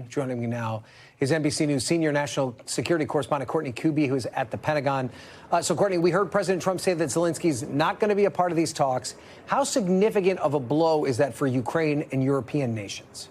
Joining me now is NBC News senior national security correspondent Courtney Kube, who is at the Pentagon. So, Courtney, we heard President Trump say that Zelensky's not going to be a part of these talks. How significant of a blow is that for Ukraine and European nations?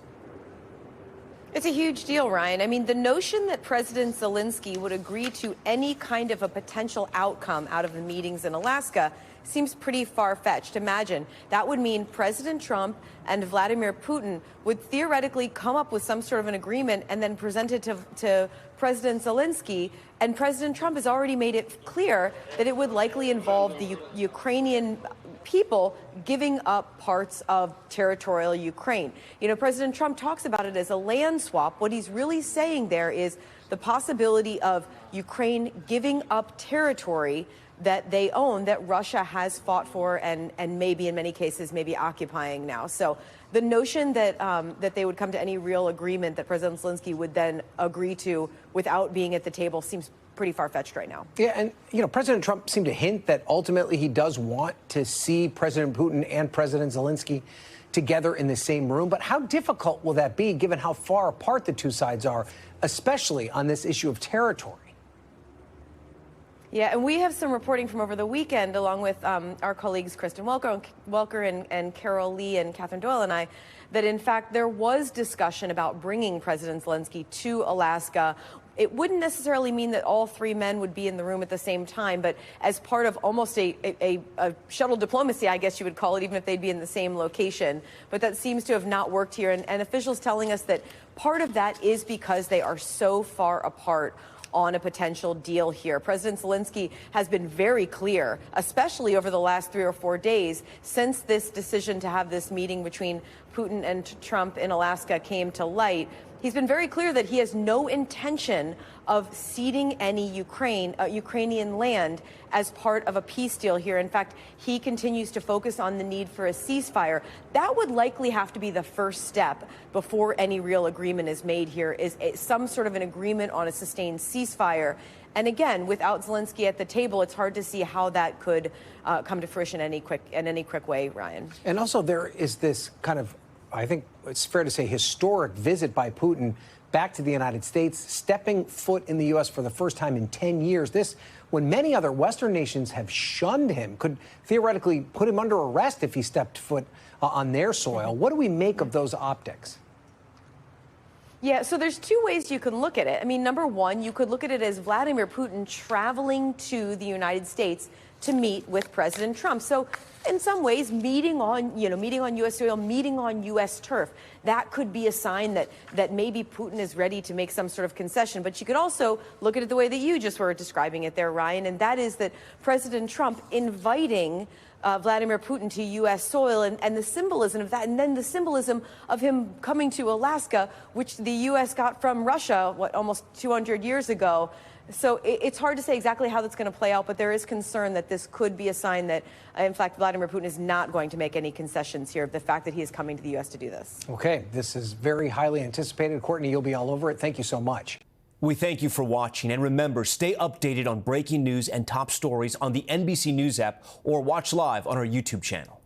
It's a huge deal, Ryan. I mean, the notion that President Zelenskyy would agree to any kind of a potential outcome out of the meetings in Alaska seems pretty far-fetched. Imagine that would mean President Trump and Vladimir Putin would theoretically come up with some sort of an agreement and then present it to President Zelenskyy. And President Trump has already made it clear that it would likely involve the Ukrainian people giving up parts of territorial Ukraine. You know, President Trump talks about it as a land swap. What he's really saying there is the possibility of Ukraine giving up territory that they own, that Russia has fought for and maybe in many cases maybe occupying now. So the notion that that they would come to any real agreement that President Zelenskyy would then agree to without being at the table seems pretty far-fetched right now. Yeah, and you know, President Trump seemed to hint that ultimately he does want to see President Putin and President Zelenskyy together in the same room. But how difficult will that be given how far apart the two sides are, especially on this issue of territory? Yeah, and we have some reporting from over the weekend, along with our colleagues Kristen Welker and Carol Lee and Catherine Doyle and I, that in fact there was discussion about bringing President Zelenskyy to Alaska. It wouldn't necessarily mean that all three men would be in the room at the same time, but as part of almost a shuttle diplomacy, I guess you would call it, even if they'd be in the same location. But that seems to have not worked here, and officials telling us that part of that is because they are so far apart on a potential deal here. President Zelenskyy has been very clear, especially over the last 3 or 4 days since this decision to have this meeting between Putin and Trump in Alaska came to light. He's been very clear that he has no intention of ceding any Ukrainian land as part of a peace deal here. In fact, he continues to focus on the need for a ceasefire. That would likely have to be the first step before any real agreement is made here, is some sort of an agreement on a sustained ceasefire. And again, without Zelenskyy at the table, it's hard to see how that could come to fruition in any quick way, Ryan. And also there is this kind of, I think it's fair to say, historic visit by Putin back to the United States, stepping foot in the U.S. for the first time in 10 years. This, when many other Western nations have shunned him, could theoretically put him under arrest if he stepped foot on their soil. What do we make of those optics? Yeah, so there's two ways you can look at it. I mean, number one, you could look at it as Vladimir Putin traveling to the United States to meet with President Trump. So in some ways, meeting on U.S. soil, meeting on U.S. turf, that could be a sign that maybe Putin is ready to make some sort of concession. But you could also look at it the way that you just were describing it there, Ryan, and that is that President Trump inviting Vladimir Putin to U.S. soil and the symbolism of that, and then the symbolism of him coming to Alaska, which the U.S. got from Russia, almost 200 years ago. So it's hard to say exactly how that's going to play out, but there is concern that this could be a sign that, in fact, Vladimir Putin is not going to make any concessions here, the fact that he is coming to the U.S. to do this. Okay, this is very highly anticipated. Courtney, you'll be all over it. Thank you so much. We thank you for watching, and remember, stay updated on breaking news and top stories on the NBC News app or watch live on our YouTube channel.